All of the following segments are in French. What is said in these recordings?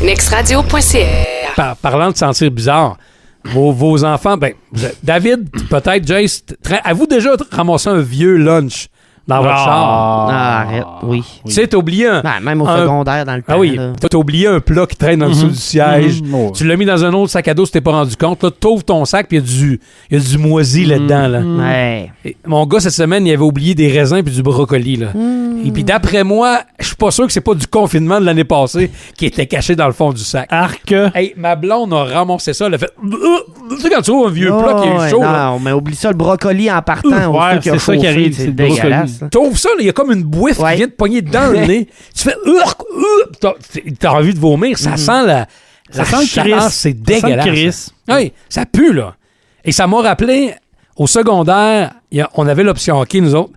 nextradio.ca. Parlant de sentir bizarre, vos enfants, David, peut-être, Jace, avez-vous déjà ramassé un vieux lunch dans votre char? Ah, arrête, oui. Tu sais, t'as oublié même au secondaire, dans le temps. Ah oui, t'as oublié un plat qui traîne en dessous du siège. Tu l'as mis dans un autre sac à dos, tu t'es pas rendu compte. Là, t'ouvres ton sac, puis il y a du moisi là-dedans. Là. Ouais. Et mon gars, cette semaine, il avait oublié des raisins puis du brocoli. Là. Et puis d'après moi, je suis pas sûr que c'est pas du confinement de l'année passée qui était caché dans le fond du sac. Arc! Hey, ma blonde a ramassé ça, elle a fait... Tu sais, quand tu trouves un vieux plat qui est chaud... Non, mais oublie ça, le brocoli en partant. Ouais, c'est ça qui arrive, c'est le dégueulasse. T'ouvres ça, il y a comme une bouffe qui vient de pogner dans le nez. Tu fais... T'as envie de vomir. Ça sent la chaleur, c'est dégueulasse. Oui, ça pue, là. Et ça m'a rappelé, au secondaire, on avait l'option hockey, nous autres.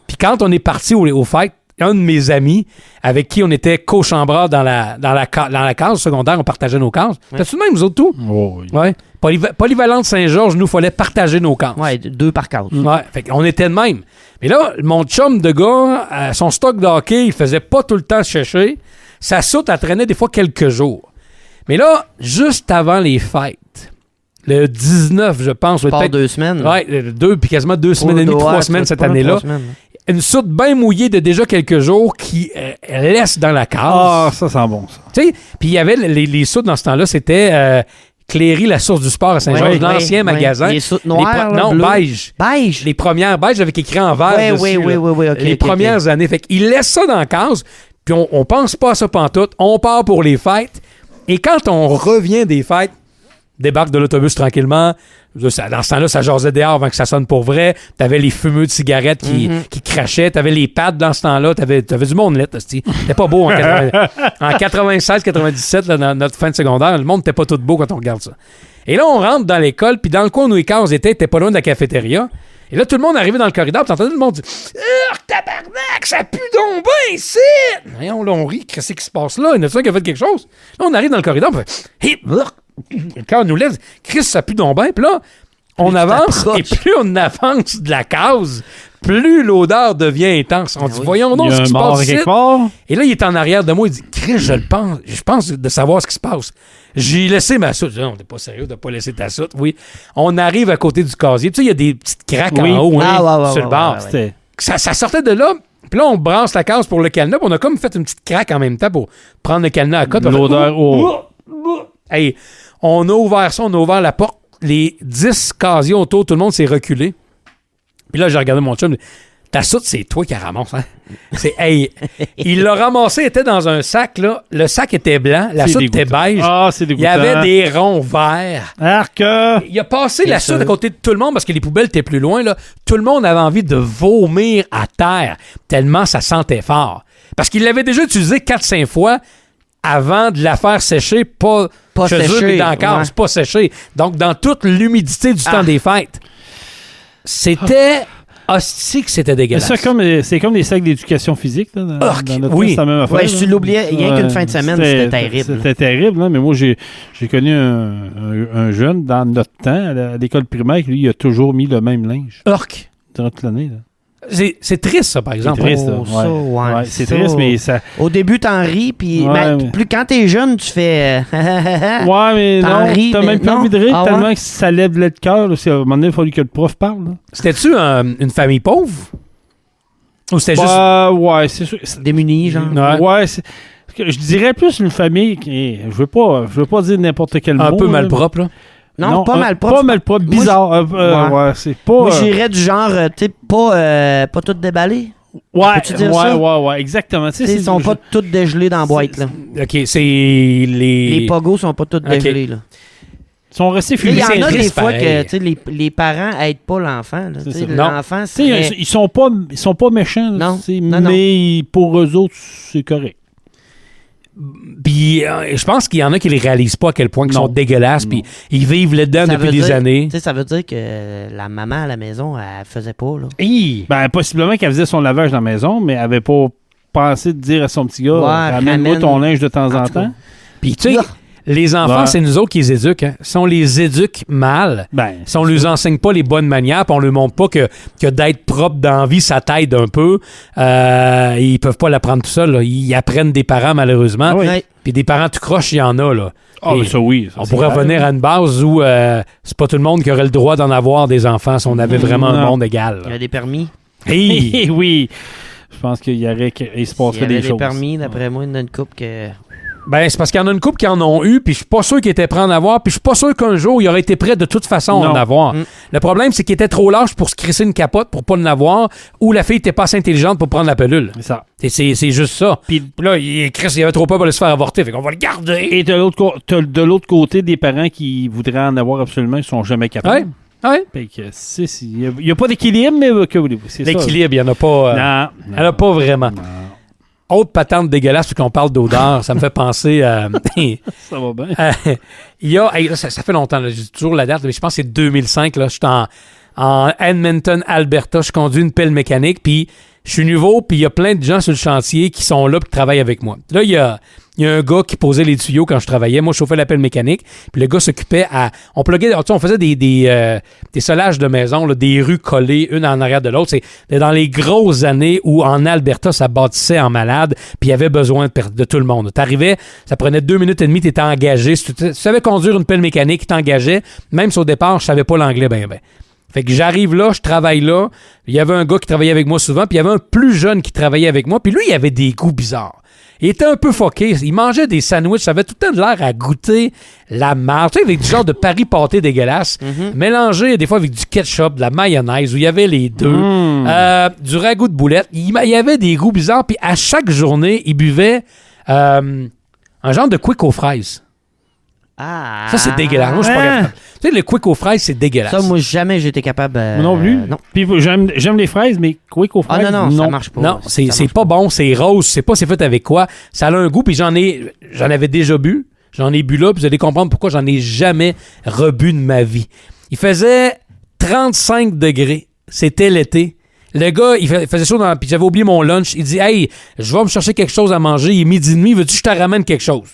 Puis quand on est parti aux fêtes, un de mes amis, avec qui on était co-chambreurs dans la case secondaire, on partageait nos cases. T'as-tu de même, nous autres, tout? Oh, oui. Ouais. Polyvalente Saint-Georges, nous, il fallait partager nos cases. Ouais, 2 par case. Ouais, fait qu'on était de même. Mais là, mon chum de gars, son stock de hockey, il faisait pas tout le temps sécher. Sa soute, elle traînait des fois quelques jours. Mais là, juste avant les fêtes, le 19, je pense. Pas 2 semaines. Oui, puis quasiment 2 semaines et demie, 3 semaines cette année-là. Une soute bien mouillée de déjà quelques jours qui laisse dans la case. Ah, ça sent bon, ça. Tu sais, puis il y avait les soutes dans ce temps-là, c'était Cléry, la source du sport à Saint-Georges, l'ancien magasin. Les soutes noires, non, beige. Beige. Les premières beiges avec écrit en vert dessus. Oui, okay, les premières années. Fait qu'il laisse ça dans la case, puis on pense pas à ça pantoute. On part pour les fêtes. Et quand on revient des fêtes, débarque de l'autobus tranquillement. Dans ce temps-là, ça jasait dehors avant que ça sonne pour vrai. T'avais les fumeux de cigarettes qui crachaient. T'avais les pads dans ce temps-là. T'avais du monde là. C'était pas beau en 96-97, dans notre fin de secondaire. Le monde n'était pas tout beau quand on regarde ça. Et là, on rentre dans l'école, puis dans le coin où les cases étaient pas loin de la cafétéria. Et là, tout le monde arrivait dans le corridor, puis t'entendais tout le monde dire « tabarnak, ça pue donc bien ici! » Et on rit, qu'est-ce qui se passe là? Il y en a qui a fait quelque chose? Là, on arrive dans le corridor, puis le cœur nous lève, Chris, ça pue donc bien. Puis là, on avance, et plus on avance de la case, plus l'odeur devient intense. On dit, voyons donc ce qui se passe ici. Et là, il est en arrière de moi, il dit, Chris, je pense de savoir ce qui se passe. J'ai laissé ma soute. Non, t'es pas sérieux de pas laisser ta soute. Oui. On arrive à côté du casier. Tu sais, il y a des petites craques en haut, sur le bord. Ça sortait de là. Puis là, on brasse la case pour le cadenas. On a comme fait une petite craque en même temps pour prendre le cadenas à côte. L'odeur. Hey, on a ouvert ça, on a ouvert la porte. Les 10 casiers autour, tout le monde s'est reculé. Puis là, j'ai regardé mon chum. Ta soute, c'est toi qui la ramasse, hein? Il l'a ramassé, il était dans un sac, là. Le sac était blanc, la soute était beige. Ah, c'est dégoûtant. Il y avait des ronds verts. Arc! Il a passé la soute à côté de tout le monde parce que les poubelles étaient plus loin, là. Tout le monde avait envie de vomir à terre, tellement ça sentait fort. Parce qu'il l'avait déjà utilisé 4-5 fois avant de la faire sécher, pas sécher, mais dans le case, pas sécher. Donc, dans toute l'humidité du temps des fêtes. C'était... hostie que c'était dégueulasse. C'est comme des sacs d'éducation physique. Là, dans notre temps, c'est la même affaire. Ouais, si tu l'oubliais, rien qu'une fin de semaine, c'était terrible. C'était terrible, hein, mais moi, j'ai connu un jeune dans notre temps, à l'école primaire, qui lui, il a toujours mis le même linge. Urk! Durant toute l'année, là. C'est triste, ça, par exemple. C'est triste, c'est triste, mais ça... Au début, t'en ris, puis plus quand t'es jeune, tu fais... ouais, mais non, t'as même pas envie de rire tellement que ça lève le cœur. À un moment donné, il a fallu que le prof parle. Là. C'était-tu une famille pauvre? Ou c'était juste... Ouais, c'est sûr. Démunie, genre. Ouais, je dirais plus une famille qui... Je veux pas dire n'importe quel mot. Un peu malpropre, là. Non, pas malpropre. Pas malpropre, bizarre. C'est pas... Moi, j'irais du genre, tu sais, pas tout déballé. Ouais, exactement. Ils sont pas tous dégelés dans la boîte, là. OK, c'est les pogos sont pas tous dégelés, là. Ils sont restés filés. Il y en a des fois que les parents aident pas l'enfant. L'enfant, ils sont pas méchants. Non. Mais pour eux autres, c'est correct. Puis je pense qu'il y en a qui les réalisent pas à quel point ils sont dégueulasses, puis ils vivent là-dedans depuis des années. Ça veut dire que la maman à la maison, elle faisait pas, là. Ben, possiblement qu'elle faisait son lavage dans la maison, mais elle avait pas pensé de dire à son petit gars, ramène-moi ton linge de temps en temps. Puis tu sais, Les enfants, c'est nous autres qui les éduquent. Hein. Si on les éduque mal, si on ne leur enseigne pas les bonnes manières, puis on ne leur montre pas que d'être propre dans la vie, ça t'aide un peu, ils peuvent pas l'apprendre tout seuls. Ils apprennent des parents, malheureusement. Oui. Puis des parents tout croche, il y en a. Là. Ça oui. Ça, on pourrait revenir à une base où c'est pas tout le monde qui aurait le droit d'en avoir des enfants si on avait vraiment un monde égal. Il y a des permis. Oui. Je pense qu'il se passerait des choses. Il y a des permis, d'après moi, d'une couple que... C'est parce qu'il y en a une couple qui en ont eu, puis je suis pas sûr qu'ils étaient prêts à en avoir, puis je suis pas sûr qu'un jour, ils auraient été prêts de toute façon à en avoir. Le problème, c'est qu'ils étaient trop lâches pour se crisser une capote pour pas en avoir, ou la fille était pas assez intelligente pour prendre la pilule. C'est ça. C'est juste ça. Puis là, Chris, il avait trop peur pour se faire avorter, fait qu'on va le garder. Et de l'autre côté, des parents qui voudraient en avoir absolument, ils sont jamais capables. Oui. Il n'y a pas d'équilibre, mais que voulez-vous? L'équilibre, il n'y en a pas. Il n'y en a pas vraiment. Non. Autre patente dégueulasse, puis qu'on parle d'odeur, ça me fait penser à... Ça va bien. Il y a... là, ça fait longtemps, là, j'ai toujours la date, mais je pense que c'est 2005. Là, je suis en Edmonton, Alberta. Je conduis une pelle mécanique, puis je suis nouveau, puis il y a plein de gens sur le chantier qui sont là, qui travaillent avec moi. Là, il y a un gars qui posait les tuyaux quand je travaillais. Moi, je chauffais la pelle mécanique, puis le gars s'occupait à... On faisait des solages de maison, là, des rues collées, une en arrière de l'autre. C'est dans les grosses années où, en Alberta, ça bâtissait en malade, puis il y avait besoin de tout le monde. T'arrivais, ça prenait 2 minutes et demie, t'étais engagé. Si tu savais conduire une pelle mécanique, tu t'engageais. Même si au départ, je savais pas l'anglais ben. Fait que j'arrive là, je travaille là. Il y avait un gars qui travaillait avec moi souvent, puis il y avait un plus jeune qui travaillait avec moi, puis lui, il avait des goûts bizarres. Il était un peu fucké. Il mangeait des sandwichs. Ça avait tout le temps de l'air à goûter la marde. Tu sais, avec du genre de Paris pâté dégueulasse, mélangé des fois avec du ketchup, de la mayonnaise, où il y avait les deux, du ragoût de boulette. Il y avait des goûts bizarres, puis à chaque journée, il buvait un genre de quick aux fraises. Ah! Ça, c'est dégueulasse. Moi, je suis pas capable. Tu sais, le quick aux fraises, c'est dégueulasse. Ça, moi, jamais j'étais capable... Moi non plus. Non. Puis j'aime les fraises, mais quick aux fraises, non, ça marche pas. Non, c'est pas bon, c'est rose, je sais pas c'est fait avec quoi. Ça a un goût, puis j'en avais déjà bu. J'en ai bu là, puis vous allez comprendre pourquoi j'en ai jamais rebu de ma vie. Il faisait 35 degrés. C'était l'été. Le gars, il faisait chaud, puis j'avais oublié mon lunch. Il dit « Hey, je vais me chercher quelque chose à manger. Il est 12h30. Veux-tu que je te ramène quelque chose? »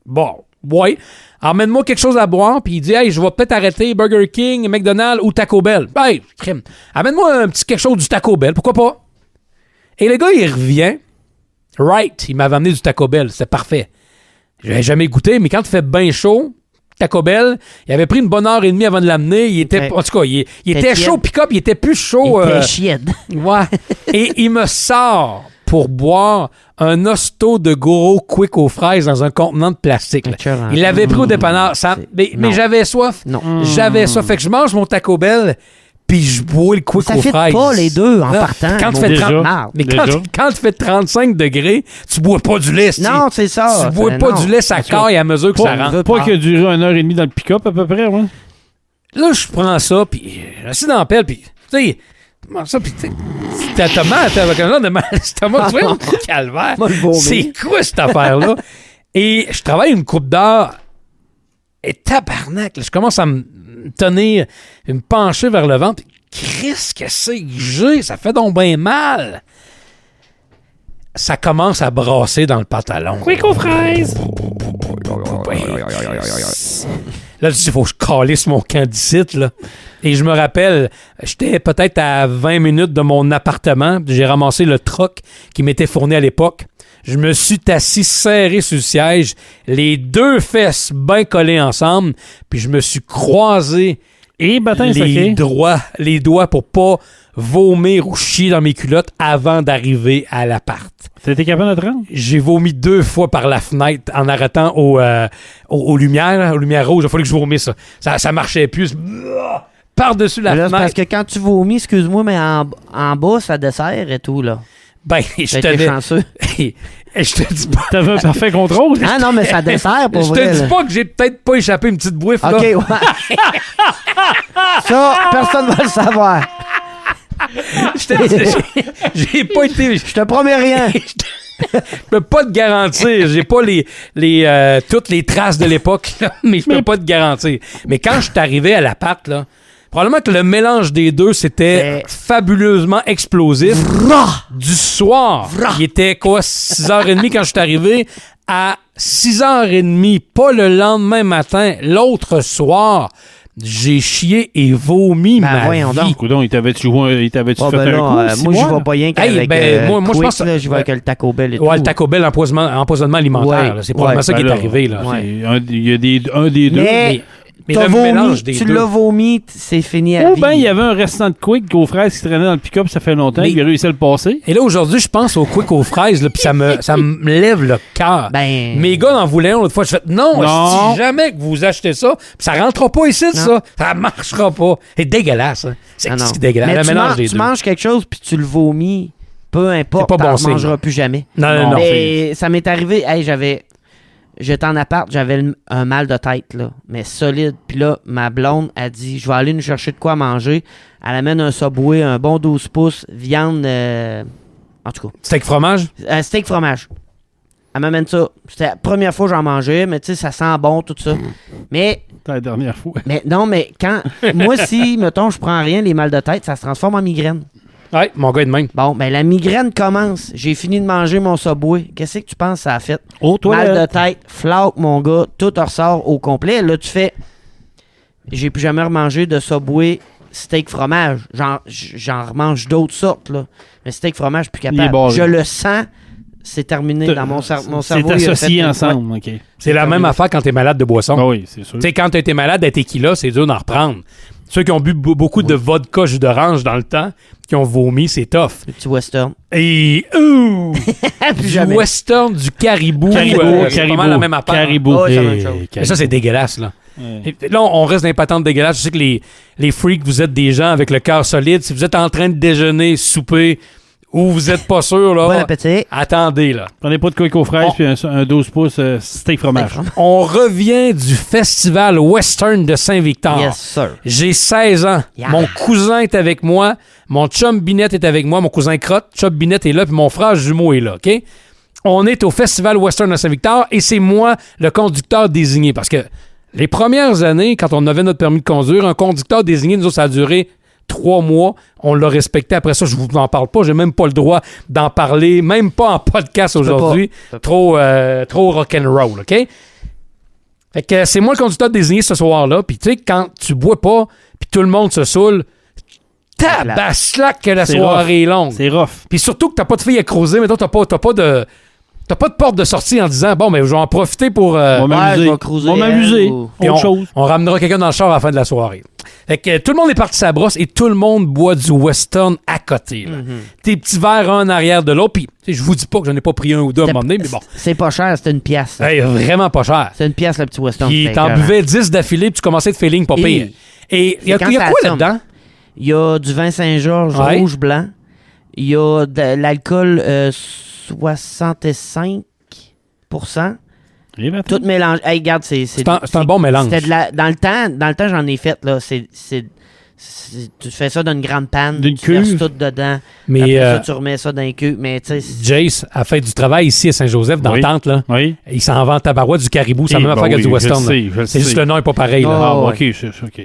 Bon, ouais. Emmène-moi quelque chose à boire, puis il dit « Hey, je vais peut-être arrêter Burger King, McDonald's ou Taco Bell. » Hey, crime. Amène-moi un petit quelque chose du Taco Bell, pourquoi pas? Et le gars, il revient. Il m'avait amené du Taco Bell, c'était parfait. Je n'avais jamais goûté, mais quand il fait bien chaud, Taco Bell, il avait pris une bonne heure et demie avant de l'amener. Il était, en tout cas, il était chaud pick-up, il était plus chaud. Il était chienne. Ouais. Et il me sort pour boire un hosto de Goro Quick aux fraises dans un contenant de plastique. Il l'avait pris au dépanneur. Mais j'avais soif. Non. J'avais soif. Fait que je mange mon Taco Bell, puis je bois le Quick aux fraises. Ça fit pas les deux en partant. Quand tu fais 35 degrés, tu bois pas du lait. Non, c'est ça. Tu bois pas du lait, ça caille à mesure que ça rentre. Pas qu'il a duré 1h30 dans le pick-up à peu près, ouais. Là, je prends ça, puis j'essaie d'en pelle, puis tu sais... ça, puis t'as avec un genre de mal à l'estomac, tu vois, calvaire. C'est quoi cette affaire-là? Et je travaille une coupe d'heure et tabarnak, là, je commence à me tenir, à me pencher vers le ventre. Christ, que c'est que j'ai? Ça fait donc bien mal. Ça commence à brasser dans le pantalon. Quick aux fraises! Là, il faut que je calisse mon camp d'ici, là. Et je me rappelle, j'étais peut-être à 20 minutes de mon appartement. J'ai ramassé le troc qui m'était fourni à l'époque. Je me suis assis serré sur le siège, les deux fesses bien collées ensemble, puis je me suis croisé les doigts pour pas vomir ou chier dans mes culottes avant d'arriver à l'appart. T'étais capable de te rendre? J'ai vomi 2 fois par la fenêtre en arrêtant aux lumières rouges. Il a fallu que je vomisse ça. Ça marchait plus. Par-dessus la fenêtre. Parce que quand tu vomis, excuse-moi, mais en bas, ça dessert et tout, là. Ben, je t'avais... chanceux. Je te dis pas... T'avais un parfait contrôle. Ah non, mais ça dessert pour vrai. Je te dis pas que j'ai peut-être pas échappé une petite bouffe, là. OK, ouais. Ça, personne va le savoir. Je te dis, j'ai pas été... Je te promets rien. Je peux pas te garantir. J'ai pas toutes les traces de l'époque, là, mais je peux pas te garantir. Mais quand je suis arrivé à l'appart, là, probablement que le mélange des deux, c'était fabuleusement explosif. Du soir, il était quoi, 6h30 quand je suis arrivé, à 6h30, pas le lendemain matin, l'autre soir, j'ai chié et vomi ma vie. Coudon, il t'avait-tu fait un coup? Moi, je vais pas rien qu'avec moi, je pense là, je vais avec le Taco Bell et tout. Ouais, le Taco Bell, empoisonnement alimentaire. Là, c'est probablement ça qui est arrivé. Là. Il y a un des deux. Mais t'as le mélange vomi, des tu deux. l'as vomi, c'est fini à Ou vie. bien il y avait un restant de Quick aux fraises qui traînait dans le pick-up, ça fait longtemps, il a réussi à le passer. Et là, aujourd'hui, je pense au Quick aux fraises, puis ça me lève le cœur. Mes gars en voulaient un l'autre fois. Je fais non. Si jamais que vous achetez ça, ça rentrera pas ici, ça. Ça marchera pas. C'est dégueulasse. Hein. C'est dégueulasse. Mais le mélange des deux. Tu manges quelque chose puis tu le vomis, peu importe, tu ne mangeras plus jamais. Non. Mais ça m'est arrivé, j'étais en appart, j'avais un mal de tête, là, mais solide. Puis là, ma blonde a dit, je vais aller nous chercher de quoi manger. Elle amène un Subway, un bon 12 pouces, viande, en tout cas. Steak fromage? Steak fromage. Elle m'amène ça. C'était la première fois que j'en mangeais, mais tu sais, ça sent bon, tout ça. Mais... C'était la dernière fois. Mais non, mais quand... moi, si, mettons, je prends rien, les mal de tête, ça se transforme en migraine. Oui, mon gars est de même. Bon, ben la migraine commence. J'ai fini de manger mon Subway. Qu'est-ce que tu penses que ça a fait? Mal de tête, flaque, mon gars, tout ressort au complet. Là, tu fais... J'ai plus jamais remangé de Subway steak fromage. J'en remange d'autres sortes, là. Mais steak fromage, plus capable. Je le sens, c'est terminé dans mon cerveau. C'est associé ensemble, OK. C'est la même affaire quand t'es malade de boisson. Ah oui, c'est sûr. Tu sais, quand t'as été malade de tequila, c'est dur d'en reprendre. Ceux qui ont bu beaucoup de vodka jus d'orange dans le temps, qui ont vomi, c'est tough. Le petit western. Et du western, du caribou. C'est pas mal la même affaire. Caribou. Oh, c'est la même chose. Mais ça, c'est dégueulasse, là. Et là, on reste dans les patentes dégueulasses. Je sais que les freaks, vous êtes des gens avec le cœur solide. Si vous êtes en train de déjeuner, souper, ou vous êtes pas sûr, là, bon appétit. Attendez, là. Prenez pas de Quick aux fraises puis un 12 pouces steak fromage. On revient du festival western de Saint-Victor. Yes, sir. J'ai 16 ans. Yeah. Mon cousin est avec moi. Mon chum Binette est avec moi. Mon cousin Crotte. Chum Binette est là. Puis mon frère jumeau est là. OK? On est au festival western de Saint-Victor et c'est moi le conducteur désigné. Parce que les premières années, quand on avait notre permis de conduire, un conducteur désigné, nous autres, ça a duré 3 mois, on l'a respecté. Après ça, je vous en parle pas. J'ai même pas le droit d'en parler, même pas en podcast aujourd'hui. Trop rock'n'roll, OK? Fait que c'est moi le conducteur désigné ce soir-là. Puis tu sais, quand tu bois pas, puis tout le monde se saoule, tabaslac que la soirée est longue. C'est rough. Puis surtout que t'as pas de filles à creuser, mais toi, t'as pas de porte de sortie en disant, bon, mais je vais en profiter pour... On va m'amuser. On ramenera quelqu'un dans le char à la fin de la soirée. Fait que tout le monde est parti sa brosse et tout le monde boit du western à côté. Tes petits verres un en arrière de l'autre. Puis je vous dis pas que j'en ai pas pris un ou deux à un moment donné, mais bon. C'est pas cher, c'était une pièce. Hey, vraiment pas cher. C'est une pièce, le petit western. Puis t'en buvais 10 d'affilée, puis tu commençais de feeling pas pire. Et il y a quoi là-dedans? Il y a du vin Saint-Georges rouge blanc. Il y a de l'alcool 65%. Tout mélange. Hey, regarde, c'est un bon mélange. Dans le temps, j'en ai fait, là. Tu fais ça dans une grande panne. D'une tu verses tout dedans. Mais après ça, tu remets ça dans une queue. Mais tu sais. Jace a fait du travail ici à Saint-Joseph, dans Tente, là. Oui. Il s'en vend tabarouette du caribou. C'est la même affaire que du western. C'est juste le nom n'est pas pareil, là. OK.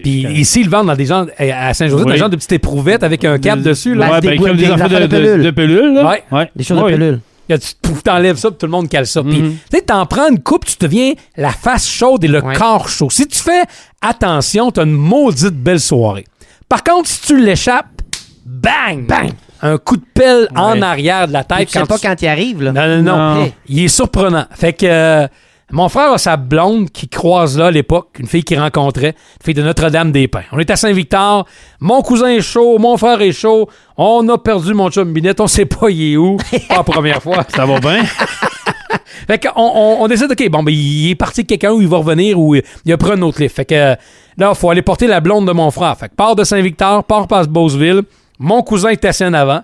Puis ici, ils le vendent dans des gens, à Saint-Joseph, des gens de petites éprouvettes avec un cap dessus, là. Comme des affaires de pelule, là. Ouais. Des choses de pelule. Tu t'enlèves ça, puis tout le monde cale ça. Puis, tu sais, t'en prends une coupe, tu deviens la face chaude et le corps chaud. Si tu fais attention, t'as une maudite belle soirée. Par contre, si tu l'échappes, bang! Bang! Un coup de pelle en arrière de la tête. Tu sais pas quand il arrive, là. Non. Hey. Il est surprenant. Fait que mon frère a sa blonde qui croise là à l'époque, une fille qu'il rencontrait, une fille de Notre-Dame-des-Pins. On est à Saint-Victor, mon cousin est chaud, mon frère est chaud, on a perdu mon chum Binette, on sait pas il est où, pas la première fois. Ça va bien? Fait qu'on décide, OK, bon, ben, il est parti quelqu'un où il va revenir ou il a pris un autre lift. Fait que là, il faut aller porter la blonde de mon frère. Fait que part de Saint-Victor, part passe Beauceville, mon cousin est assis en avant,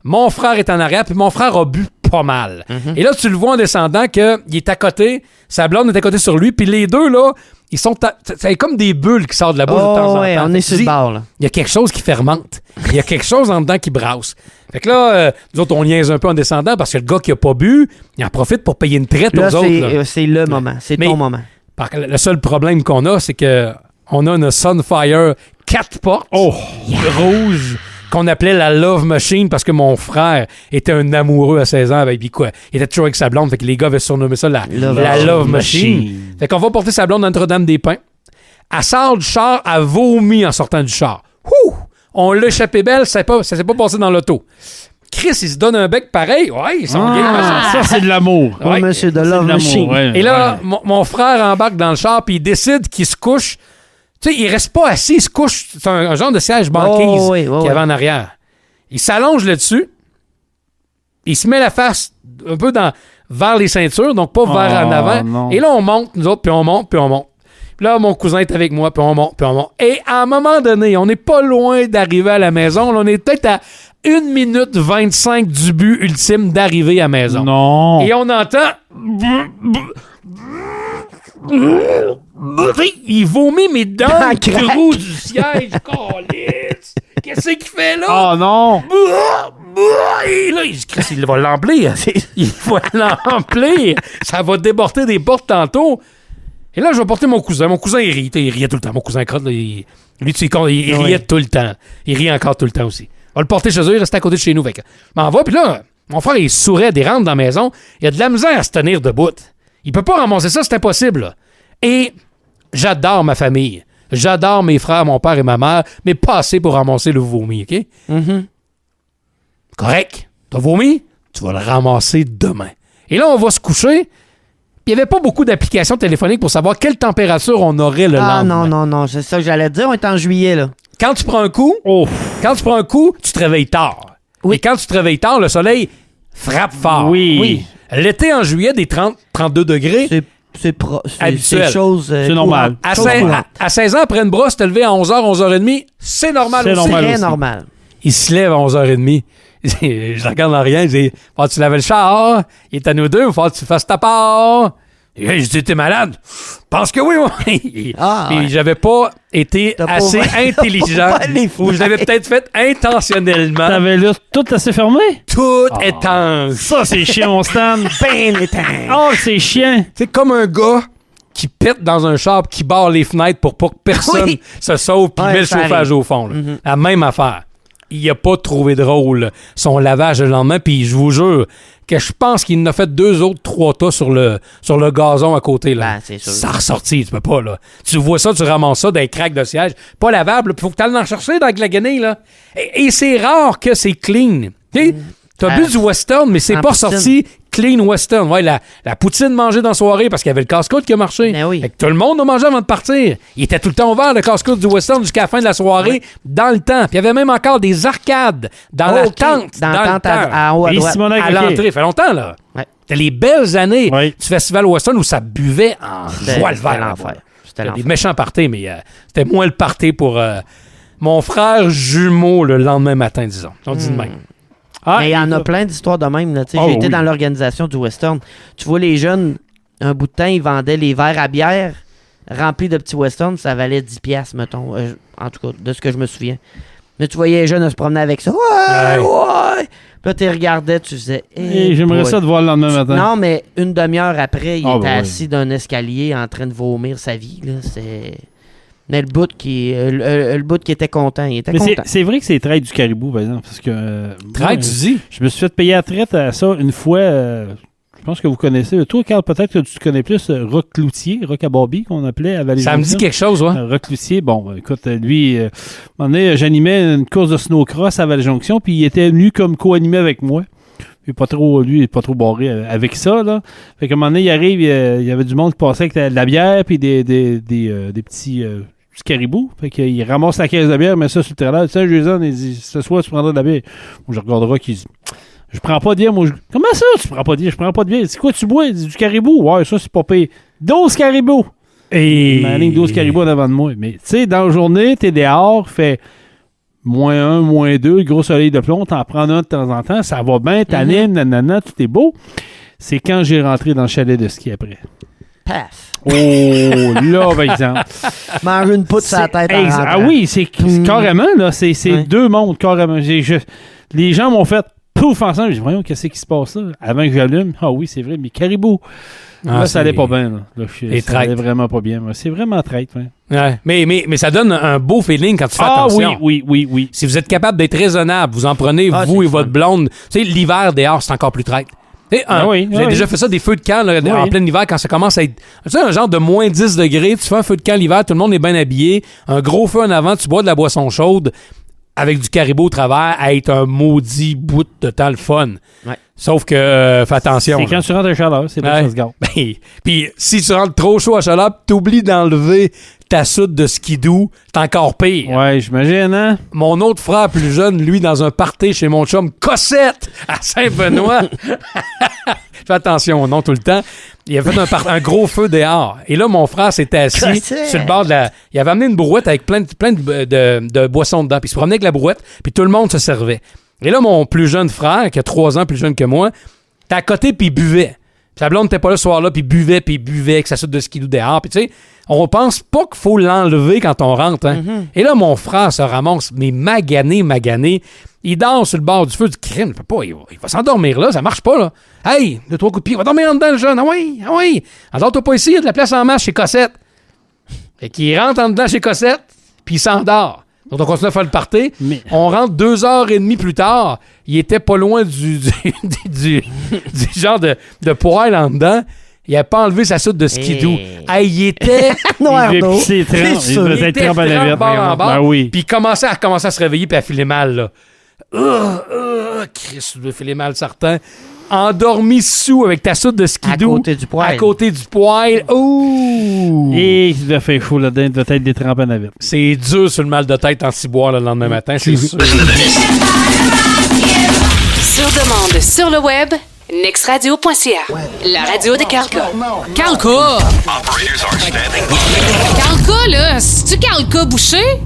mon frère est en arrière, puis mon frère a bu pas mal. Et là, tu le vois en descendant qu'il est à côté, sa blonde est à côté sur lui, puis les deux, là, ils sont... C'est comme des bulles qui sortent de la bouche de temps en temps. On est sur le bord, là. Il y a quelque chose qui fermente. Il y a quelque chose en dedans qui brasse. Fait que là, nous autres, on niaise un peu en descendant parce que le gars qui a pas bu, il en profite pour payer une traite aux autres. Là, c'est le moment. C'est ton moment. Le seul problème qu'on a, c'est que on a une Sunfire 4 portes rouge qu'on appelait la Love Machine parce que mon frère était un amoureux à 16 ans. Puis quoi, il était toujours avec sa blonde. Fait que les gars avaient surnommé ça la Love Machine. Fait qu'on va porter sa blonde à Notre-Dame-des-Pins. Elle sort du char, elle vomit en sortant du char. Ouh! On l'a échappé belle, ça s'est pas passé dans l'auto. Chris, il se donne un bec pareil. Ouais, ils sont ça, c'est de l'amour. Oui, monsieur, de Love Machine. Ouais, et là, mon frère embarque dans le char, puis il décide qu'il se couche. Tu sais, il reste pas assis, il se couche. C'est un genre de siège banquise qu'il y avait en arrière. Il s'allonge là-dessus. Il se met la face un peu vers les ceintures, donc pas vers en avant. Non. Et là, on monte, nous autres, puis on monte. Puis là, mon cousin est avec moi, puis on monte. Et à un moment donné, on n'est pas loin d'arriver à la maison. Là, on est peut-être à 1 minute 25 du but ultime d'arriver à la maison. Non. Et on entend... Il vomit mes dents le trou du siège. Qu'est-ce qu'il fait là? Oh non! Et là, il va l'emplir. Il va l'emplir. Ça va déborder des portes tantôt. Et là, je vais porter mon cousin. Mon cousin, il riait tout le temps. Mon cousin crotte, il riait tout le temps. Il rit encore tout le temps aussi. On va le porter chez eux, il reste à côté de chez nous. Fait que, m'en va, puis là, mon frère, il sourait, il rentre dans la maison. Il a de la misère à se tenir debout. Il peut pas ramasser ça, c'est impossible. Là. Et j'adore ma famille. J'adore mes frères, mon père et ma mère, mais pas assez pour ramasser le vomi, OK? Mm-hmm. Correct. T'as vomi? Tu vas le ramasser demain. Et là, on va se coucher. Il n'y avait pas beaucoup d'applications téléphoniques pour savoir quelle température on aurait le lendemain. Non, c'est ça que j'allais te dire. On est en juillet, là. Quand tu prends un coup, tu te réveilles tard. Oui. Et quand tu te réveilles tard, le soleil frappe fort. Oui. L'été en juillet, des 30-32 degrés, c'est chose... c'est normal. À 16 ans, après une brosse, te lever à 11h, 11h30, c'est normal C'est aussi. normal très aussi. normal. Il se lève à 11h30. Je regarde en rien, je dis, faut que tu laves le char, il est à nous deux, faut que tu fasses ta part. Et je dis, t'es malade? Pense que oui, moi. Et j'avais pas été assez intelligent ou je l'avais peut-être fait intentionnellement. T'avais là tout assez fermé? Tout étanche. Ça, c'est chiant, mon Stan. Ben étanche. Oh, c'est chiant. C'est comme un gars qui pète dans un char qui barre les fenêtres pour pas que personne se sauve puis met le chauffage au fond. Là. La même affaire. Il a pas trouvé drôle son lavage le lendemain, puis je vous jure que je pense qu'il en a fait 3 tas sur le gazon à côté. Là. Ben, c'est sûr. Ça a ressorti, tu peux pas. Là. Tu vois ça, tu ramasses ça dans les craques de siège. Pas lavable, il faut que tu ailles en chercher dans la guenille. Là. Et c'est rare que c'est clean. Tu as bu du western, mais c'est pas poutine. sorti clean western. Ouais, la poutine mangée dans la soirée parce qu'il y avait le casse-croûte qui a marché. Ben oui. Fait que tout le monde a mangé avant de partir. Il était tout le temps ouvert, le casse-croûte du western, jusqu'à la fin de la soirée, dans le temps. Puis il y avait même encore des arcades dans la tente. Dans la tente en haut à droite. À l'entrée. Ça fait longtemps, là. Ouais. C'était les belles années Oui. du Festival Western où ça buvait en joie le C'était vert. l'enfer. C'était Des l'enfer. méchants parties, mais c'était moins le party pour mon frère jumeau le lendemain matin, disons. On dit de même. Mais il y en a plein d'histoires de même. Là, j'ai été dans l'organisation du Western. Tu vois, les jeunes, un bout de temps, ils vendaient les verres à bière remplis de petits Western. Ça valait 10$, mettons. En tout cas, de ce que je me souviens. Mais tu voyais les jeunes se promener avec ça. Ouais! Puis là, tu regardais, tu faisais... J'aimerais ça te voir le lendemain matin. Non, mais une demi-heure après, il était assis d'un escalier en train de vomir sa vie. Là, c'est... Mais le bout qui était content, il était content. C'est vrai que c'est traite du caribou, par exemple. Parce que, Traite, tu dis? Je me suis fait payer à traite à ça une fois. Je pense que vous connaissez. Toi, Carl, peut-être que tu connais plus Rock Cloutier, Rock à Bobby, qu'on appelait à Vallée-Jonction. Ça me dit quelque chose, ouais. Rock Cloutier, bon, écoute, lui, à un moment donné, j'animais une course de snowcross à Vallée-Jonction, puis il était venu comme co-animé avec moi. Lui, il est pas trop barré avec ça, là. Fait qu'à un moment donné, il arrive, il y avait du monde qui passait avec de la bière, puis des petits caribous. Fait qu'il ramasse la caisse de bière, met ça sur le terrain. Tu sais, Jason, il dit, ce soir, tu prendras de la bière. Moi, je regarderai qu'il dit, je prends pas de bière. Moi, comment ça, tu prends pas de bière? Je prends pas de bière. C'est quoi, tu bois? Il dit, du caribou. Ouais, ça, c'est pas payé. 12 caribous. Et ma ligne 12 caribous en avant de moi. Mais, tu sais, dans la journée, t'es dehors, fait -1, -2, gros soleil de plomb, t'en prends un de temps en temps, ça va bien, t'animes, nanana, tout est beau. C'est quand j'ai rentré dans le chalet de ski après. Paf! Oh, là, par exemple. Mange une poutre sur la tête. Ah oui, c'est carrément, là, c'est deux mondes, carrément. Les gens m'ont fait pouf ensemble. J'ai dit, voyons, qu'est-ce qui se passe là? Avant que j'allume, ah oui, c'est vrai, mais caribou. Là, ça allait pas bien. Ça allait vraiment pas bien. C'est vraiment traite. Ouais. Mais ça donne un beau feeling quand tu fais attention. Oui. Si vous êtes capable d'être raisonnable, vous en prenez, vous et votre blonde. Tu sais, l'hiver dehors, c'est encore plus traite. J'ai déjà fait ça, des feux de camp là, en plein hiver, quand ça commence à être un genre de moins 10 degrés. Tu fais un feu de camp l'hiver, tout le monde est bien habillé, un gros feu en avant, tu bois de la boisson chaude avec du caribou au travers, à être un maudit bout de temps le fun. Ouais. Sauf que, fais attention. C'est quand tu rentres à chaleur, c'est là que ça se garde. Puis si tu rentres trop chaud à chaleur, t'oublies d'enlever ta soude de skidoo, c'est encore pire. Ouais, j'imagine, hein? Mon autre frère plus jeune, lui, dans un party chez mon chum Cossette à Saint-Benoît. Fais attention au nom tout le temps. Il a fait un gros feu dehors. Et là, mon frère s'était assis sur le bord de la... Il avait amené une brouette avec plein de boissons dedans. Puis il se promenait avec la brouette, puis tout le monde se servait. Et là, mon plus jeune frère, qui a 3 ans plus jeune que moi, était à côté, puis il buvait. Puis sa blonde n'était pas là ce soir-là, puis il buvait avec sa soude de skidoo dehors. Puis tu sais, on pense pas qu'il faut l'enlever quand on rentre. Hein? Mm-hmm. Et là, mon frère se ramasse, mais magané. Il dort sur le bord du feu du crime. Il va s'endormir là, ça marche pas, là. Hey, 2-3 coups de pied, va dormir en dedans, le jeune. Ah oui. Endors-toi pas ici, il y a de la place en masse chez Cossette. Fait qu'il rentre en dedans chez Cossette, puis il s'endort. Donc, on continue à faire le party. Mais... On rentre 2h30 plus tard. Il était pas loin du genre de poêle en dedans. Il n'a pas enlevé sa soude de skidoo. Hey, il était noir d'eau. Il devait être trempé en bas. Puis il commençait à se réveiller puis à filer mal, là. Christ, il doit filer mal, certain. Endormi sous avec ta soude de skidoo. À côté du poêle. Ouh! Et il devait faire chaud là-dedans. Il devait être détrempé en navette. C'est dur sur le mal de tête en ciboire le lendemain matin, c'est sûr. Sur demande, sur le web, nextradio.ca. La radio de Calca. Calca, là, c'est-tu Calca Boucher?